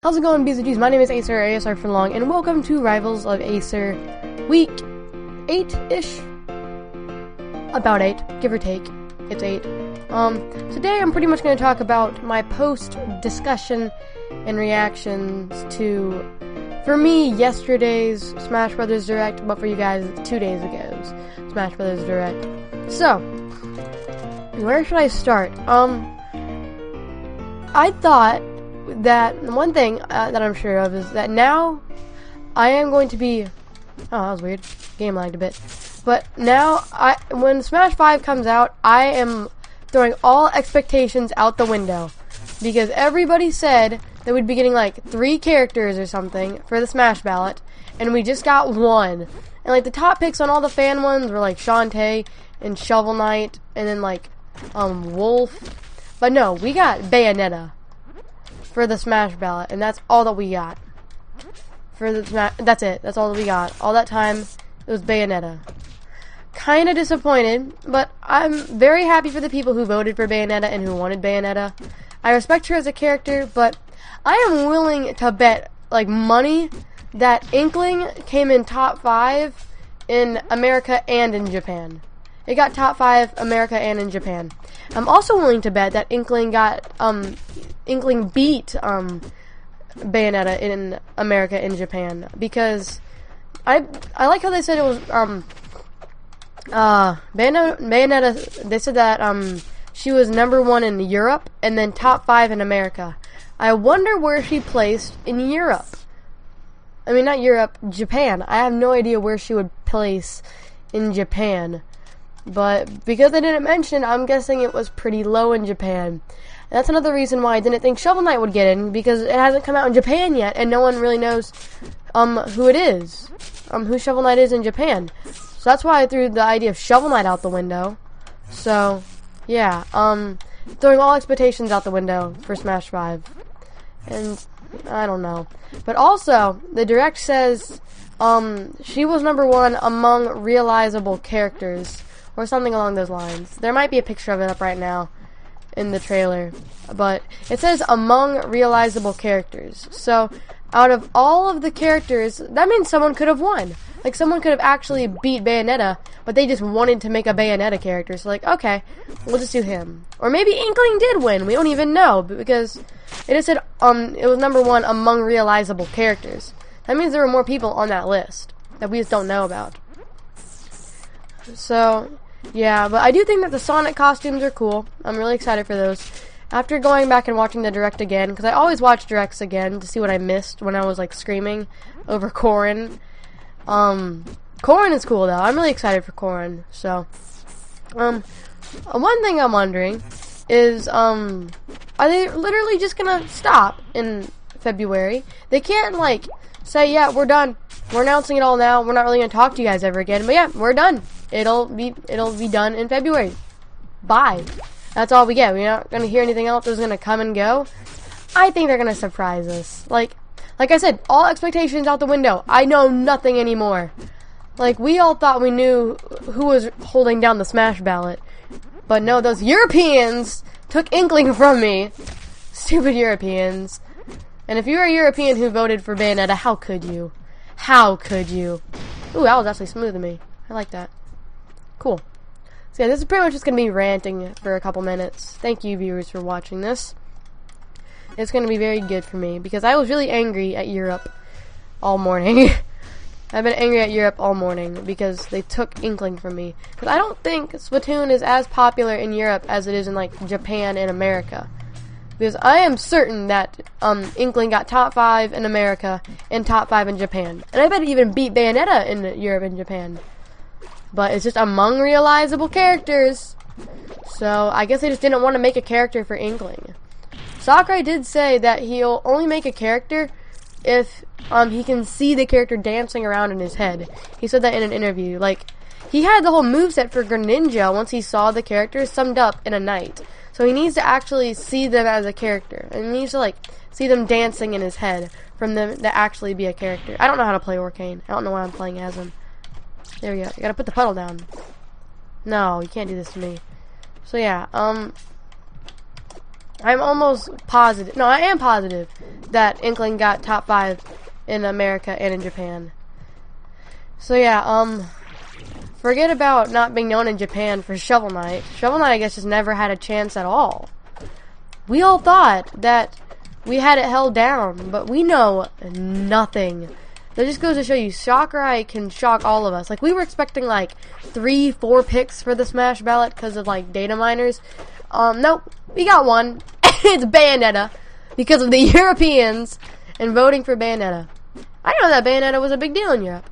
How's it going, BZGs? My name is ASR for long, and welcome to Rivals of Acer Week 8-ish? About 8, give or take. It's 8. Today I'm pretty much going to talk about my post-discussion and reactions to, for me, yesterday's Smash Brothers Direct, but for you guys, 2 days ago's Smash Brothers Direct. So, where should I start? I thought that one thing that I'm sure of is that now I am going to be... Oh, that was weird. Game lagged a bit. But now, when Smash 5 comes out, I am throwing all expectations out the window. Because everybody said that we'd be getting like 3 characters or something for the Smash ballot, and we just got 1. And like the top picks on all the fan ones were like Shantae and Shovel Knight, and then like Wolf. But no, we got Bayonetta for the Smash ballot, and that's all that we got. For the that's it. That's all that we got. All that time, it was Bayonetta. Kinda disappointed, but I'm very happy for the people who voted for Bayonetta and who wanted Bayonetta. I respect her as a character, but I am willing to bet, like, money that Inkling came in top 5 in America and in Japan. It got top 5 America and in Japan. I'm also willing to bet that Inkling beat Bayonetta in America and Japan, because I like how they said it was Bayonetta. They said that she was number 1 in Europe and then top 5 in America. I wonder where she placed in Europe. I mean, not Europe, Japan. I have no idea where she would place in Japan. But because they didn't mention, I'm guessing it was pretty low in Japan. And that's another reason why I didn't think Shovel Knight would get in, because it hasn't come out in Japan yet, and no one really knows who it is, who Shovel Knight is in Japan. So that's why I threw the idea of Shovel Knight out the window. So, yeah, throwing all expectations out the window for Smash 5. And, I don't know. But also, the Direct says, she was number 1 among realizable characters, or something along those lines. There might be a picture of it up right now in the trailer, but it says among realizable characters. So, out of all of the characters, that means someone could have won. Like, someone could have actually beat Bayonetta, but they just wanted to make a Bayonetta character. So, like, okay, we'll just do him. Or maybe Inkling did win. We don't even know, because it just said it was number 1 among realizable characters. That means there were more people on that list that we just don't know about. So, yeah, but I do think that the Sonic costumes are cool. I'm really excited for those. After going back and watching the Direct again, because I always watch Directs again to see what I missed when I was, like, screaming over Corrin. Corrin is cool, though. I'm really excited for Corrin. So, one thing I'm wondering is, are they literally just gonna stop in February? They can't, like, say, yeah, we're done. We're announcing it all now. We're not really gonna talk to you guys ever again. But yeah, we're done. It'll be done in February. Bye. That's all we get. We're not gonna hear anything else that's gonna come and go. I think they're gonna surprise us. Like I said, all expectations out the window. I know nothing anymore. Like, we all thought we knew who was holding down the Smash ballot. But no, those Europeans took Inkling from me. Stupid Europeans. And if you were a European who voted for Bayonetta, how could you? How could you? Ooh, that was actually smooth of me. I like that. Cool. So yeah, this is pretty much just going to be ranting for a couple minutes. Thank you, viewers, for watching this. It's going to be very good for me, because I was really angry at Europe all morning. I've been angry at Europe all morning, because they took Inkling from me. Because I don't think Splatoon is as popular in Europe as it is in, like, Japan and America. Because I am certain that Inkling got top 5 in America and top 5 in Japan. And I bet it even beat Bayonetta in Europe and Japan. But it's just among realizable characters. So, I guess they just didn't want to make a character for Inkling. Sakurai did say that he'll only make a character if he can see the character dancing around in his head. He said that in an interview. Like, he had the whole moveset for Greninja once he saw the characters summed up in a night. So he needs to actually see them as a character. And he needs to, like, see them dancing in his head from them to actually be a character. I don't know how to play Orcane. I don't know why I'm playing as him. There we go. You gotta put the puddle down. No, you can't do this to me. So yeah, I'm almost positive. No, I am positive that Inkling got top 5 in America and in Japan. So yeah, forget about not being known in Japan for Shovel Knight. Shovel Knight, I guess, just never had a chance at all. We all thought that we had it held down, but we know nothing. That just goes to show you, Sakurai can shock all of us. Like, we were expecting, like, 3-4 picks for the Smash ballot because of, like, data miners. Nope, we got one. It's Bayonetta, because of the Europeans and voting for Bayonetta. I didn't know that Bayonetta was a big deal in Europe.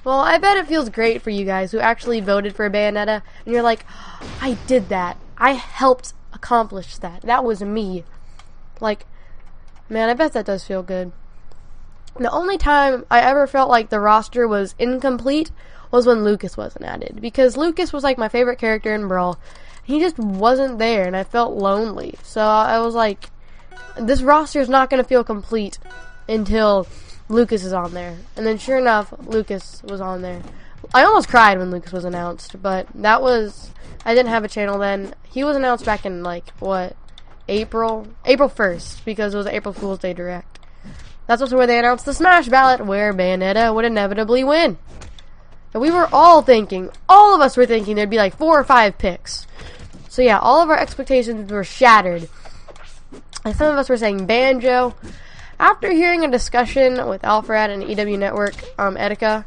Well, I bet it feels great for you guys who actually voted for Bayonetta, and you're like, I did that. I helped accomplish that. That was me. Like, man, I bet that does feel good. The only time I ever felt like the roster was incomplete was when Lucas wasn't added. Because Lucas was like my favorite character in Brawl. He just wasn't there, and I felt lonely. So I was like, this roster is not going to feel complete until Lucas is on there. And then sure enough, Lucas was on there. I almost cried when Lucas was announced, but that was, I didn't have a channel then. He was announced back in, like, what, April 1st, because it was April Fool's Day Direct. That's also where they announced the Smash ballot, where Bayonetta would inevitably win. And we were all thinking, all of us were thinking there'd be like 4 or 5 picks. So yeah, all of our expectations were shattered. And some of us were saying Banjo. After hearing a discussion with Alfred and EW Network, Etika,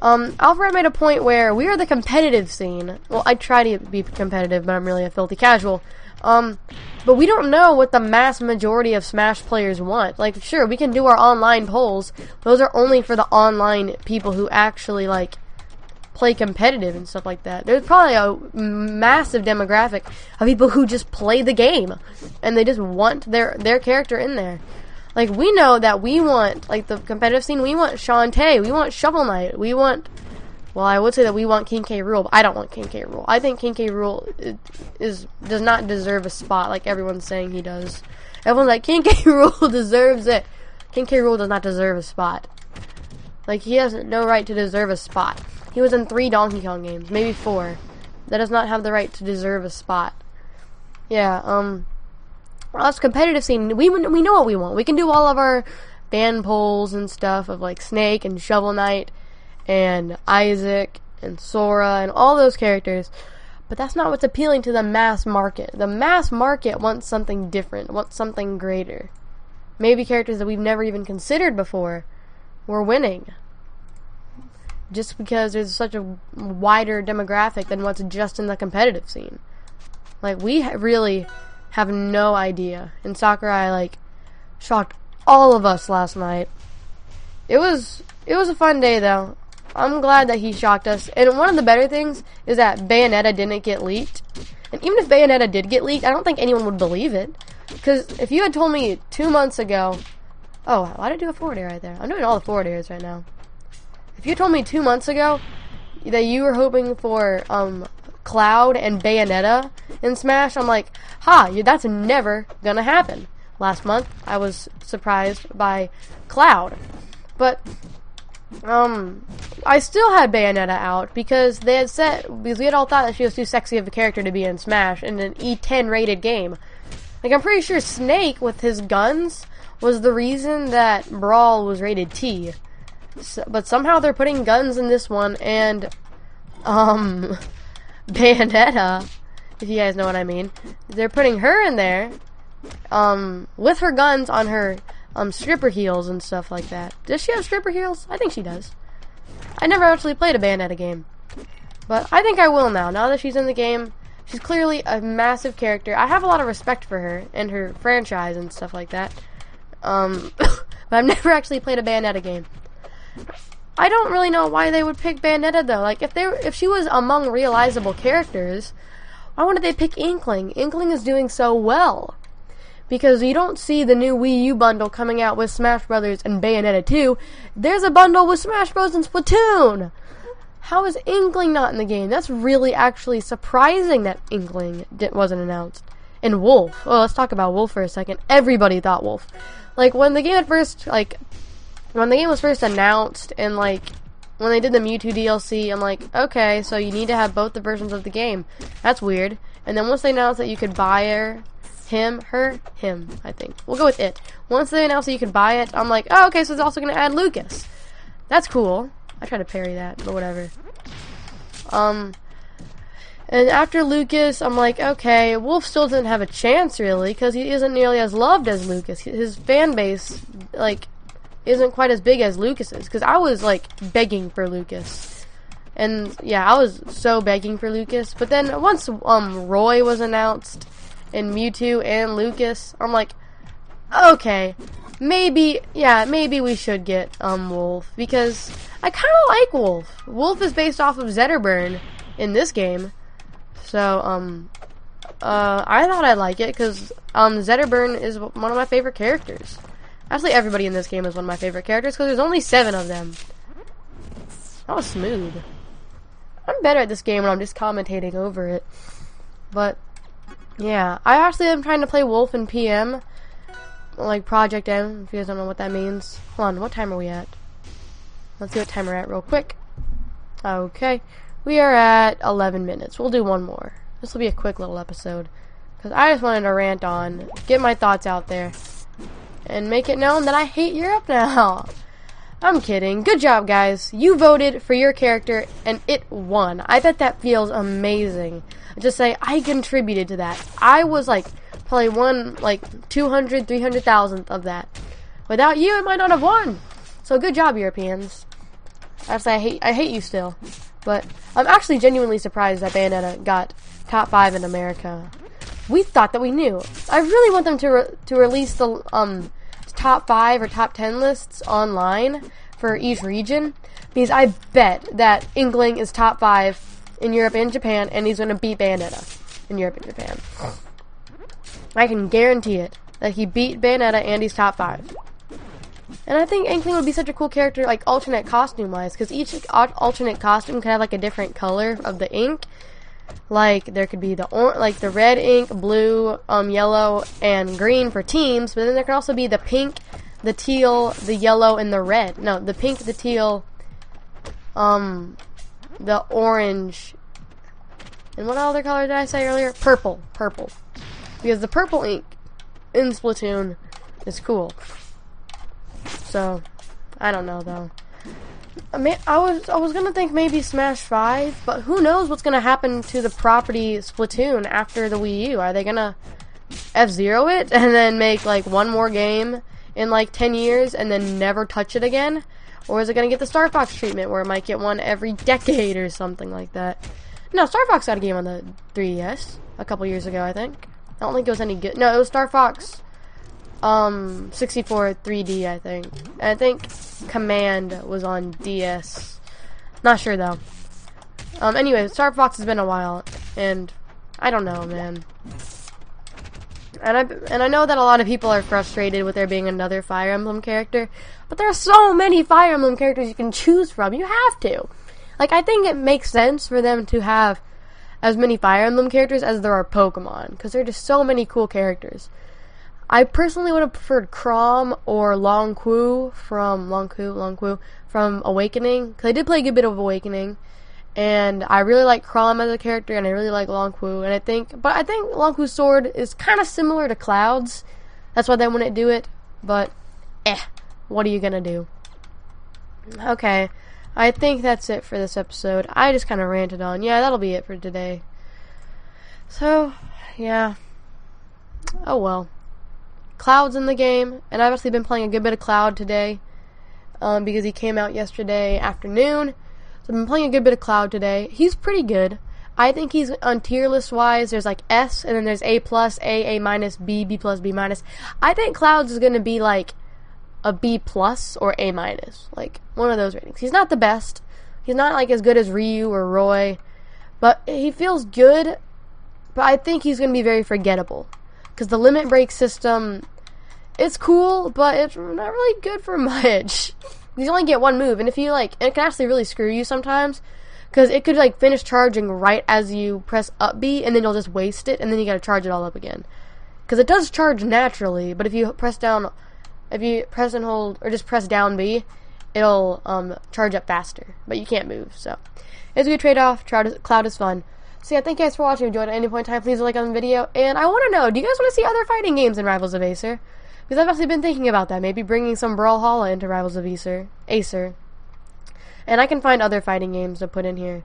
Alfred made a point where we are the competitive scene. Well, I try to be competitive, but I'm really a filthy casual. But we don't know what the mass majority of Smash players want. Like, sure, we can do our online polls. Those are only for the online people who actually, like, play competitive and stuff like that. There's probably a massive demographic of people who just play the game. And they just want their character in there. Like, we know that we want, like, the competitive scene, we want Shantae, we want Shovel Knight, we want, well, I would say that we want King K. Rool, but I don't want King K. Rool. I think King K. Rool does not deserve a spot like everyone's saying he does. Everyone's like, King K. Rool deserves it. King K. Rool does not deserve a spot. Like, he has no right to deserve a spot. He was in 3 Donkey Kong games, maybe 4. That does not have the right to deserve a spot. Yeah, us competitive scene, we know what we want. We can do all of our fan polls and stuff of, like, Snake and Shovel Knight and Isaac and Sora and all those characters, but that's not what's appealing to the mass market. The mass market wants something different, wants something greater. Maybe characters that we've never even considered before were winning. Just because there's such a wider demographic than what's just in the competitive scene. Like, we really have no idea. And Sakurai, like, shocked all of us last night. It was a fun day, though. I'm glad that he shocked us. And one of the better things is that Bayonetta didn't get leaked. And even if Bayonetta did get leaked, I don't think anyone would believe it. Because if you had told me 2 months ago... Oh, why did I do a forward air right there? I'm doing all the forward airs right now. If you told me 2 months ago that you were hoping for Cloud and Bayonetta in Smash, I'm like, that's never gonna happen. Last month, I was surprised by Cloud. But, I still had Bayonetta out because we had all thought that she was too sexy of a character to be in Smash in an E10 rated game. Like, I'm pretty sure Snake, with his guns, was the reason that Brawl was rated T. But somehow they're putting guns in this one, and, Bayonetta, if you guys know what I mean, they're putting her in there, with her guns on her, stripper heels and stuff like that. Does she have stripper heels? I think she does. I never actually played a Bayonetta game, but I think I will now that she's in the game. She's clearly a massive character. I have a lot of respect for her and her franchise and stuff like that, but I've never actually played a Bayonetta game. I don't really know why they would pick Bayonetta, though. Like, if she was among realizable characters, why wouldn't they pick Inkling? Inkling is doing so well. Because you don't see the new Wii U bundle coming out with Smash Brothers and Bayonetta 2. There's a bundle with Smash Bros. And Splatoon! How is Inkling not in the game? That's really actually surprising that Inkling wasn't announced. And Wolf. Well, let's talk about Wolf for a second. Everybody thought Wolf. Like, when the game was first announced, and, like, when they did the Mewtwo DLC, I'm like, okay, so you need to have both the versions of the game. That's weird. And then once they announced that you could buy her him, her, him, I think. We'll go with it. Once they announced that you could buy it, I'm like, oh, okay, so it's also going to add Lucas. That's cool. I tried to parry that, but whatever. And after Lucas, I'm like, okay, Wolf still doesn't have a chance, really, because he isn't nearly as loved as Lucas. His fan base, like, isn't quite as big as Lucas's, because I was, like, begging for Lucas. And, yeah, I was so begging for Lucas. But then, once, Roy was announced, and Mewtwo and Lucas, I'm like, okay, maybe we should get, Wolf, because I kind of like Wolf. Wolf is based off of Zetterburn in this game. So, I thought I'd like it, because, Zetterburn is one of my favorite characters. Actually, everybody in this game is one of my favorite characters, because there's only 7 of them. That was smooth. I'm better at this game when I'm just commentating over it. But, yeah. I actually am trying to play Wolf in PM, like Project M, if you guys don't know what that means. Hold on, what time are we at? Let's see what time we're at real quick. Okay. We are at 11 minutes. We'll do one more. This will be a quick little episode, because I just wanted to rant on, get my thoughts out there, and make it known that I hate Europe now. I'm kidding. Good job, guys. You voted for your character, and it won. I bet that feels amazing. Just say, I contributed to that. I was, like, probably won, like, 200, 300,000th of that. Without you, it might not have won. So good job, Europeans. Actually, I hate you still. But I'm actually genuinely surprised that Bayonetta got top 5 in America. We thought that we knew. I really want them to release the top 5 or top 10 lists online for each region, because I bet that Inkling is top 5 in Europe and Japan, and he's going to beat Bayonetta in Europe and Japan. I can guarantee it, that he beat Bayonetta and he's top 5. And I think Inkling would be such a cool character, like, alternate costume-wise, because each alternate costume can have, like, a different color of the ink. Like, there could be the red ink, blue, yellow, and green for teams, but then there can also be the pink, the teal, the yellow, and the red. No, the pink, the teal, the orange, and what other color did I say earlier? Purple. Because the purple ink in Splatoon is cool. So, I don't know, though. I was gonna think maybe Smash 5, but who knows what's gonna happen to the property Splatoon after the Wii U? Are they gonna F-Zero it and then make, like, one more game in, like, 10 years and then never touch it again? Or is it gonna get the Star Fox treatment where it might get one every decade or something like that? No, Star Fox got a game on the 3DS a couple years ago, I think. I don't think it was any good. No, it was Star Fox 64 3D, I think. And I think Command was on DS. Not sure, though. Anyway, Star Fox has been a while, and I don't know, man. And I know that a lot of people are frustrated with there being another Fire Emblem character, but there are so many Fire Emblem characters you can choose from. You have to. Like, I think it makes sense for them to have as many Fire Emblem characters as there are Pokemon, because there are just so many cool characters. I personally would have preferred Chrom or Long Q from Awakening, because I did play a good bit of Awakening, and I really like Chrom as a character, and I really like Long Q, and I think Long Q's sword is kind of similar to Cloud's. That's why they wouldn't do it, but what are you gonna do? Okay, I think that's it for this episode. I just kind of ranted on. Yeah, that'll be it for today. So, yeah. Oh well. Cloud's in the game, and I've actually been playing a good bit of Cloud today, because he came out yesterday afternoon. So I've been playing a good bit of Cloud today. He's pretty good. I think he's on tier list wise. There's like S, and then there's A+, A minus, B, B+, B minus. I think Cloud's is going to be like a B+ or A minus, like one of those ratings. He's not the best. He's not like as good as Ryu or Roy, but he feels good. But I think he's going to be very forgettable, because the limit break system, it's cool, but it's not really good for much. You only get one move, and if you it can actually really screw you sometimes, because it could finish charging right as you press up B, and then you'll just waste it, and then you gotta charge it all up again. Because it does charge naturally, but if you press and hold, or just press down B, it'll charge up faster, but you can't move. So it's a good trade-off. Cloud is fun. So yeah, thank you guys for watching. If you enjoyed at any point in time, please leave a like on the video. And I want to know, do you guys want to see other fighting games in Rivals of Acer? Because I've actually been thinking about that. Maybe bringing some Brawlhalla into Rivals of Acer. And I can find other fighting games to put in here.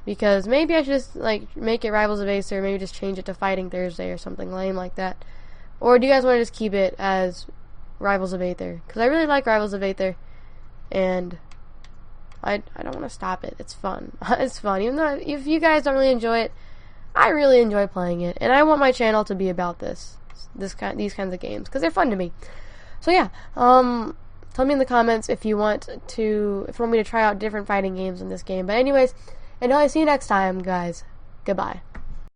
Because maybe I should just like make it Rivals of Acer, maybe just change it to Fighting Thursday or something lame like that. Or do you guys want to just keep it as Rivals of Aether? Because I really like Rivals of Aether, and I don't want to stop it. It's fun. It's fun. Even though if you guys don't really enjoy it, I really enjoy playing it, and I want my channel to be about these kinds of games because they're fun to me. So yeah, tell me in the comments if you want me to try out different fighting games in this game. But anyways, until I see you next time, guys. Goodbye.